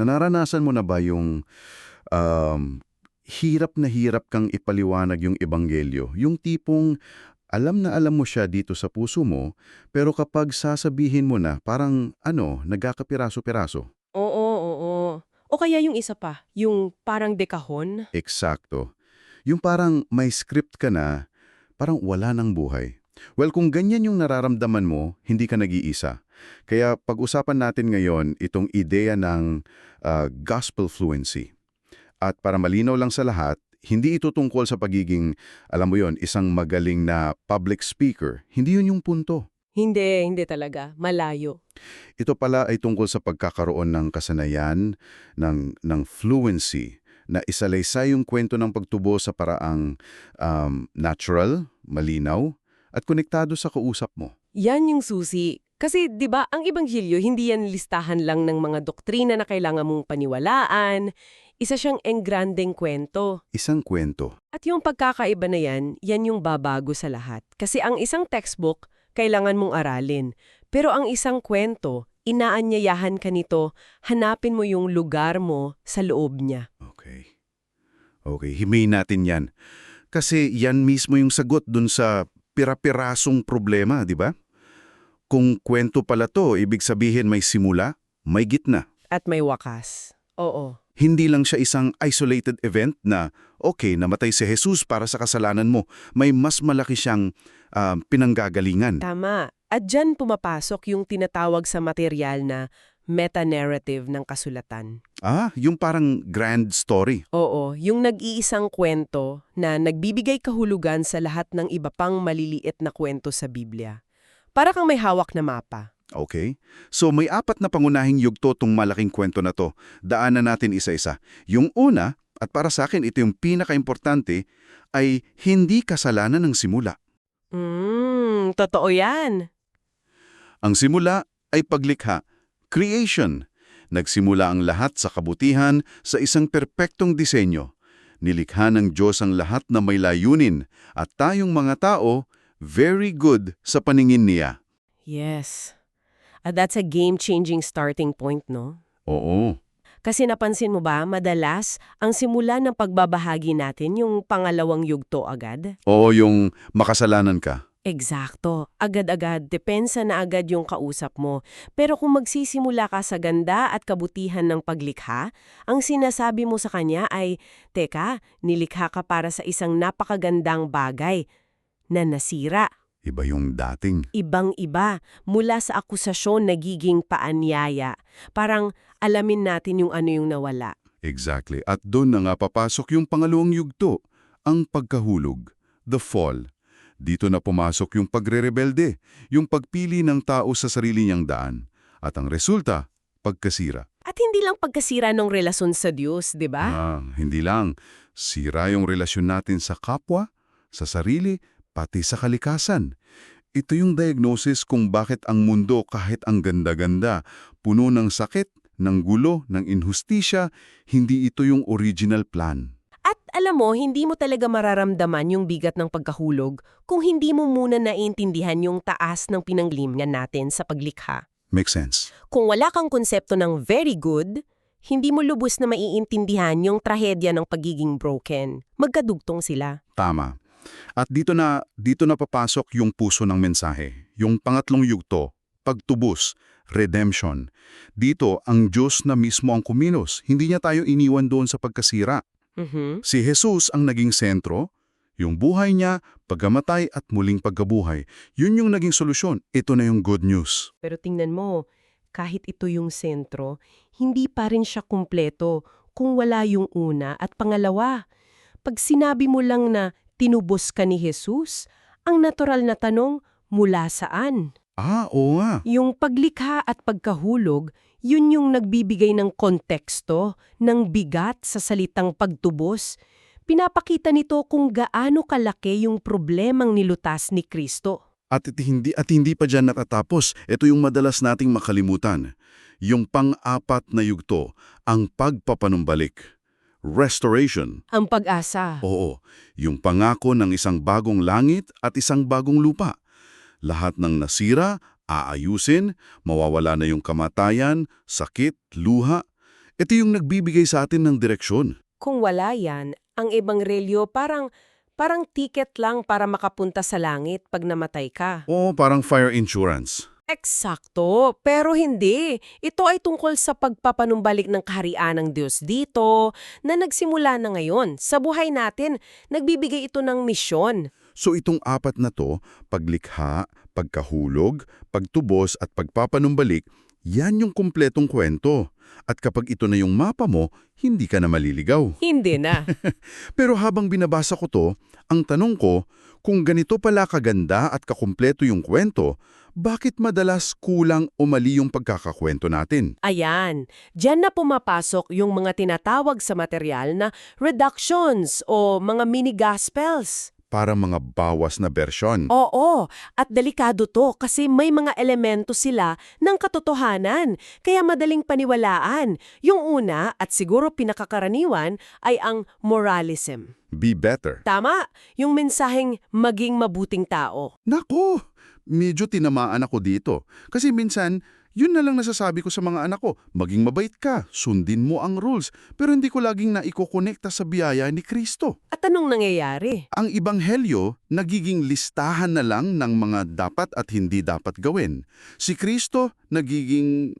Naranasan mo na ba yung um, hirap na hirap kang ipaliwanag yung ebanghelyo? Yung tipong alam na alam mo siya dito sa puso mo, pero kapag sasabihin mo na, parang nagkakapiraso-piraso. Oo, oo. O kaya yung isa pa, yung parang dekahon? Eksakto. Yung parang may script ka na, parang wala ng buhay. Well, kung ganyan yung nararamdaman mo, hindi ka nag-iisa. Kaya pag-usapan natin ngayon itong ideya ng gospel fluency. At para malinaw lang sa lahat, hindi ito tungkol sa pagiging, alam mo yon, isang magaling na public speaker. Hindi yun yung punto. Hindi, hindi talaga. Malayo. Ito pala ay tungkol sa pagkakaroon ng kasanayan, ng fluency, na isalaysay yung kwento ng pagtubo sa paraang natural, malinaw, at konektado sa kausap mo. Yan yung susi. Kasi 'di ba, ang Ebanghelyo hindi yan listahan lang ng mga doktrina na kailangan mong paniwalaan. Isa siyang engrandeng kwento. Isang kwento. At yung pagkakaiba na yan, yan yung babago sa lahat. Kasi ang isang textbook, kailangan mong aralin. Pero ang isang kwento, inaanyayahan ka nito, hanapin mo yung lugar mo sa loob niya. Okay. Okay, himayin natin yan. Kasi yan mismo yung sagot dun sa pira-pirasong problema, di ba? Kung kwento pala to, ibig sabihin may simula, may gitna. At may wakas. Oo. Hindi lang siya isang isolated event na, okay, namatay si Jesus para sa kasalanan mo. May mas malaki siyang pinanggagalingan. Tama. At dyan pumapasok yung tinatawag sa material na meta-narrative ng kasulatan. Yung parang grand story. Oo, yung nag-iisang kwento na nagbibigay kahulugan sa lahat ng iba pang maliliit na kwento sa Biblia. Para kang may hawak na mapa. Okay? So may apat na pangunahing yugto tong malaking kwento na to. Daanan natin isa-isa. Yung una, at para sa akin ito yung pinaka-importante, ay hindi kasalanan ng simula. Totoo yan. Ang simula ay paglikha, creation. Nagsimula ang lahat sa kabutihan sa isang perpektong disenyo. Nilikha ng Diyos ang lahat na may layunin at tayong mga tao, very good sa paningin niya. Yes. At that's a game-changing starting point, no? Oo, Kasi napansin mo ba, madalas, ang simula ng pagbabahagi natin yung pangalawang yugto agad? oo yung makasalanan ka. Eksakto. Agad-agad, depensa na agad yung kausap mo. Pero kung magsisimula ka sa ganda at kabutihan ng paglikha, ang sinasabi mo sa kanya ay, teka, nilikha ka para sa isang napakagandang bagay na nasira. Iba yung dating. Ibang-iba, mula sa akusasyon nagiging paanyaya. Parang alamin natin yung ano yung nawala. Exactly. At doon na nga papasok yung pangalawang yugto, ang pagkahulog, the fall. Dito na pumasok yung pagrerebelde, yung pagpili ng tao sa sarili niyang daan. At ang resulta, pagkasira. At hindi lang pagkasira ng relasyon sa Diyos, di ba? Hindi lang. Sira yung relasyon natin sa kapwa, sa sarili, pati sa kalikasan. Ito yung diagnosis kung bakit ang mundo kahit ang ganda-ganda, puno ng sakit, ng gulo, ng inhustisya, hindi ito yung original plan. At alam mo, hindi mo talaga mararamdaman yung bigat ng pagkahulog kung hindi mo muna naiintindihan yung taas ng pinanggalingan natin sa paglikha. Makes sense. Kung wala kang konsepto ng very good, hindi mo lubos na maiintindihan yung trahedya ng pagiging broken. Magkadugtong sila. Tama. At dito na papasok yung puso ng mensahe. Yung pangatlong yugto, pagtubos, redemption. Dito, ang Diyos na mismo ang kumilos. Hindi niya tayo iniwan doon sa pagkasira. Si Jesus ang naging sentro, yung buhay niya, pagkamatay at muling pagkabuhay. Yun yung naging solusyon. Ito na yung good news. Pero tingnan mo, kahit ito yung sentro, hindi pa rin siya kumpleto kung wala yung una at pangalawa. Pag sinabi mo lang na tinubos ka ni Jesus, ang natural na tanong, mula saan? Oo nga. Yung paglikha at pagkahulog, yun yung nagbibigay ng konteksto, ng bigat sa salitang pagtubos. Pinapakita nito kung gaano kalaki yung problemang nilutas ni Kristo. At hindi pa dyan natatapos. Ito yung madalas nating makalimutan. Yung pang-apat na yugto, ang pagpapanumbalik. Restoration. Ang pag-asa. Oo, yung pangako ng isang bagong langit at isang bagong lupa. Lahat ng nasira, aayusin, mawawala na yung kamatayan, sakit, luha. Ito yung nagbibigay sa atin ng direksyon. Kung wala yan, ang ebanghelyo parang ticket lang para makapunta sa langit pag namatay ka. O parang fire insurance. Eksakto, pero hindi. Ito ay tungkol sa pagpapanumbalik ng kaharian ng Diyos dito na nagsimula na ngayon. Sa buhay natin, nagbibigay ito ng misyon. So itong apat na to, paglikha, pagkahulog, pagtubos at pagpapanumbalik, yan yung kumpletong kwento. At kapag ito na yung mapa mo, hindi ka na maliligaw. Hindi na. Pero habang binabasa ko to, ang tanong ko, kung ganito pala kaganda at kakumpleto yung kwento, bakit madalas kulang o mali yung pagkakakwento natin? Ayan, diyan na pumapasok yung mga tinatawag sa material na reductions o mga mini-gospels. Para mga bawas na bersyon. Oo, at delikado to kasi may mga elemento sila ng katotohanan, kaya madaling paniwalaan. Yung una at siguro pinakakaraniwan ay ang moralism. Be better. Tama, yung mensaheng maging mabuting tao. Nako, medyo tinamaan ako dito. Kasi minsan, yun na lang nasasabi ko sa mga anak ko, maging mabait ka, sundin mo ang rules, pero hindi ko laging naikokonekta sa biyaya ni Kristo. At anong nangyayari? Ang ibanghelyo, nagiging listahan na lang ng mga dapat at hindi dapat gawin. Si Kristo, nagiging,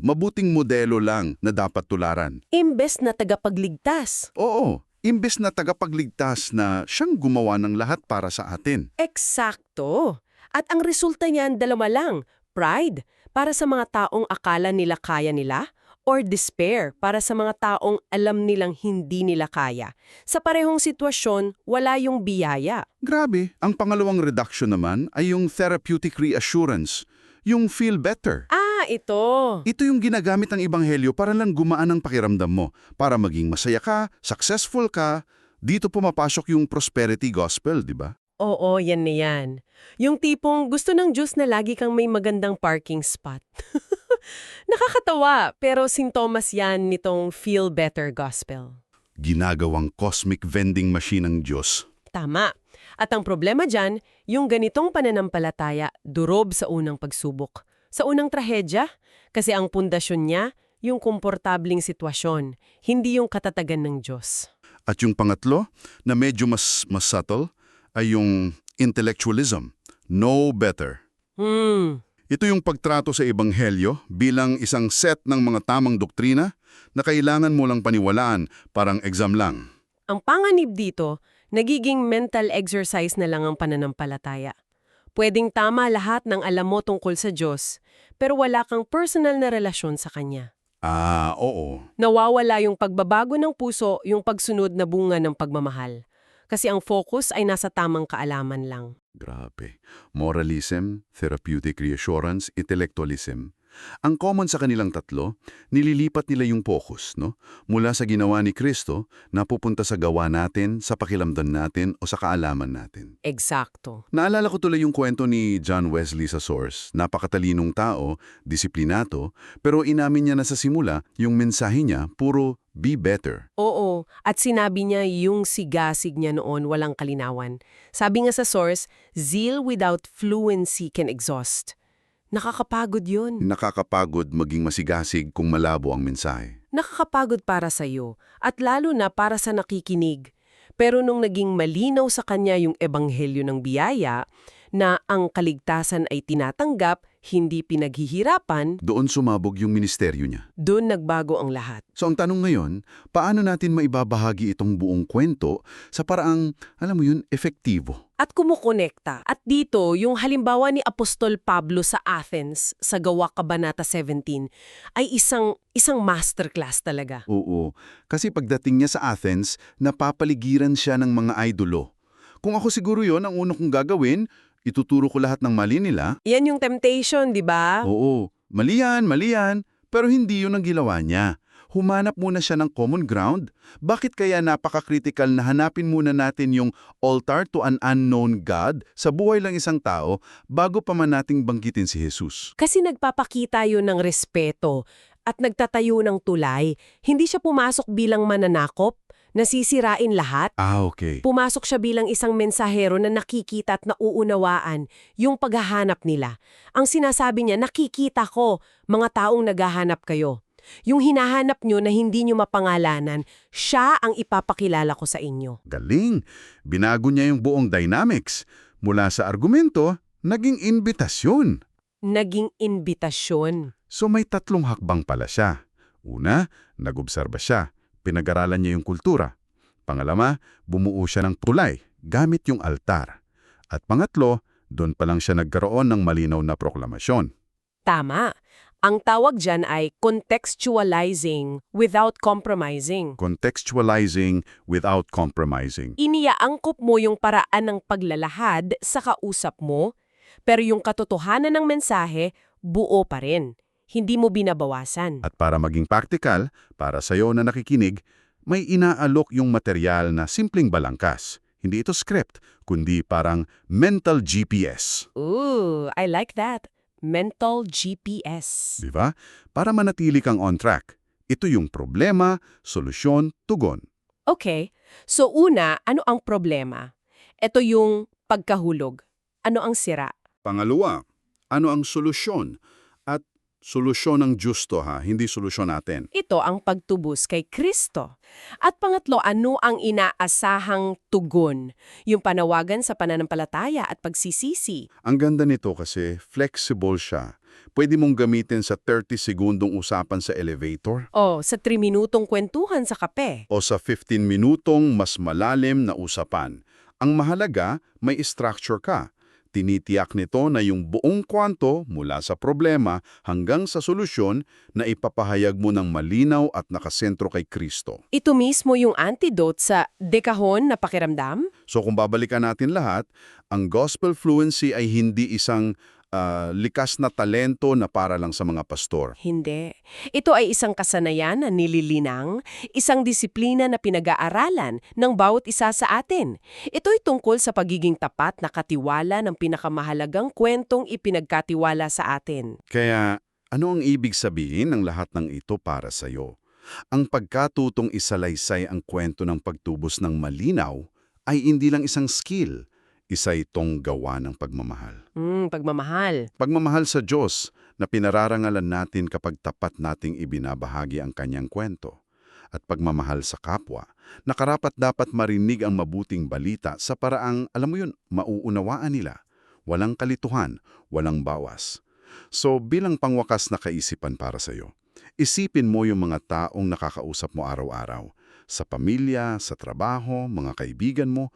mabuting modelo lang na dapat tularan. Imbes na tagapagligtas. Oo, imbes na tagapagligtas na siyang gumawa ng lahat para sa atin. Eksakto. At ang resulta niyan dalawa lang, pride para sa mga taong akala nila kaya nila, or despair para sa mga taong alam nilang hindi nila kaya. Sa parehong sitwasyon, wala yung biyaya. Grabe, ang pangalawang reduction naman ay yung therapeutic reassurance, yung feel better. Ito. Ito yung ginagamit ng Ebanghelyo para lang gumaan ang pakiramdam mo, para maging masaya ka, successful ka. Dito pumapasok yung prosperity gospel, di ba? Oo, yan na yan. Yung tipong gusto ng Diyos na lagi kang may magandang parking spot. Nakakatawa, pero sintomas yan nitong feel better gospel. Ginagawang cosmic vending machine ng Diyos. Tama. At ang problema dyan, yung ganitong pananampalataya durob sa unang pagsubok. Sa unang trahedya, kasi ang pundasyon niya, yung komportabling sitwasyon, hindi yung katatagan ng Diyos. At yung pangatlo, na medyo mas subtle, ay yung intellectualism. Know better. Ito yung pagtrato sa Ebanghelyo bilang isang set ng mga tamang doktrina na kailangan mo lang paniwalaan, parang exam lang. Ang panganib dito, nagiging mental exercise na lang ang pananampalataya. Pwedeng tama lahat ng alam mo tungkol sa Diyos, pero wala kang personal na relasyon sa Kanya. Oo. Nawawala yung pagbabago ng puso, yung pagsunod na bunga ng pagmamahal. Kasi ang focus ay nasa tamang kaalaman lang. Grabe. Moralism, therapeutic reassurance, intellectualism. Ang common sa kanilang tatlo, nililipat nila yung focus, no? Mula sa ginawa ni Kristo, napupunta sa gawa natin, sa pakiramdam natin, o sa kaalaman natin. Eksakto. Naalala ko tuloy yung kwento ni John Wesley sa Source. Napakatalinong tao, disiplinato, pero inamin niya na sa simula, yung mensahe niya, puro be better. Oo, at sinabi niya yung sigasig niya noon walang kalinawan. Sabi nga sa Source, zeal without fluency can exhaust. Nakakapagod yun. Nakakapagod maging masigasig kung malabo ang mensahe. Nakakapagod para sa iyo, at lalo na para sa nakikinig. Pero nung naging malinaw sa kanya yung ebanghelyo ng biyaya, na ang kaligtasan ay tinatanggap, hindi pinaghihirapan, Doon sumabog yung ministeryo niya. doon nagbago ang lahat. So ang tanong ngayon, paano natin maibabahagi itong buong kwento sa paraang, alam mo yun, efektibo? At kumukonekta. At dito, yung halimbawa ni Apostol Pablo sa Athens, sa Gawa Kabanata 17, ay isang masterclass talaga. Oo, kasi pagdating niya sa Athens, napapaligiran siya ng mga idolo. Kung ako siguro yon ang unang kong gagawin, ituturo ko lahat ng mali nila. Yan yung temptation, di ba? Oo, mali yan, pero hindi yun ang ginawa niya. Humanap muna siya ng common ground. Bakit kaya napaka-critical na hanapin muna natin yung altar to an unknown God sa buhay lang isang tao bago pa man nating banggitin si Jesus? Kasi nagpapakita yun ng respeto at nagtatayo ng tulay. Hindi siya pumasok bilang mananakop, nasisirain lahat. Okay. Pumasok siya bilang isang mensahero na nakikita at nauunawaan yung paghahanap nila. Ang sinasabi niya, nakikita ko, mga taong naghahanap kayo. Yung hinahanap nyo na hindi nyo mapangalanan, siya ang ipapakilala ko sa inyo. Galing! Binago niya yung buong dynamics. Mula sa argumento, naging imbitasyon. Naging imbitasyon. So may tatlong hakbang pala siya. Una, nag-obserba siya. Pinag-aralan niya yung kultura. Pangalawa, bumuo siya ng tulay gamit yung altar. At pangatlo, doon pa lang siya nagkaroon ng malinaw na proklamasyon. Tama. Ang tawag dyan ay contextualizing without compromising. Contextualizing without compromising. Iniaangkop mo yung paraan ng paglalahad sa kausap mo, pero yung katotohanan ng mensahe, buo pa rin. Hindi mo binabawasan. At para maging practical, para sa'yo na nakikinig, may inaalok yung material na simpleng balangkas. Hindi ito script, kundi parang mental GPS. Ooh, I like that. Mental GPS. Di ba? Para manatili kang on track. Ito yung problema, solusyon, tugon. Okay, so una, ano ang problema? Ito yung pagkahulog. Ano ang sira? Pangalawa, ano ang solusyon? At solusyon ng Justo hindi solusyon natin. Ito ang pagtubos kay Kristo. At pangatlo, ano ang inaasahang tugon? Yung panawagan sa pananampalataya at pagsisisi. Ang ganda nito kasi flexible siya. Pwede mong gamitin sa 30 segundong usapan sa elevator O sa 3 minutong kwentuhan sa kape. o sa 15 minutong mas malalim na usapan. Ang mahalaga, may structure ka. Tinitiyak nito na yung buong kwanto mula sa problema hanggang sa solusyon na ipapahayag mo ng malinaw at nakasentro kay Kristo. Ito mismo yung antidote sa dekahon na pakiramdam? So kung babalikan natin lahat, ang gospel fluency ay hindi isang likas na talento na para lang sa mga pastor. Hindi. Ito ay isang kasanayan na nililinang, isang disiplina na pinag-aaralan ng bawat isa sa atin. Ito'y tungkol sa pagiging tapat na katiwala ng pinakamahalagang kwentong ipinagkatiwala sa atin. Kaya ano ang ibig sabihin ng lahat ng ito para sa'yo? Ang pagkatutong isalaysay ang kwento ng pagtubos ng malinaw ay hindi lang isang skill, isa itong gawa ng pagmamahal. Pagmamahal. Pagmamahal sa Diyos na pinararangalan natin kapag tapat nating ibinabahagi ang kanyang kwento. At pagmamahal sa kapwa na karapat-dapat marinig ang mabuting balita sa paraang, alam mo yun, mauunawaan nila. Walang kalituhan, walang bawas. So bilang pangwakas na kaisipan para sa'yo, isipin mo yung mga taong nakakausap mo araw-araw. Sa pamilya, sa trabaho, mga kaibigan mo.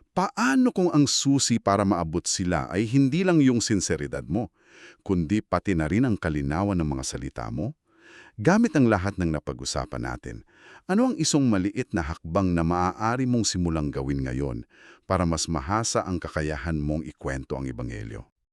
Paano kung ang susi para maabot sila ay hindi lang yung sinseridad mo, kundi pati na rin ang kalinawan ng mga salita mo? Gamit ang lahat ng napag-usapan natin, ano ang isang maliit na hakbang na maaari mong simulang gawin ngayon para mas mahasa ang kakayahan mong ikwento ang Ebanghelyo?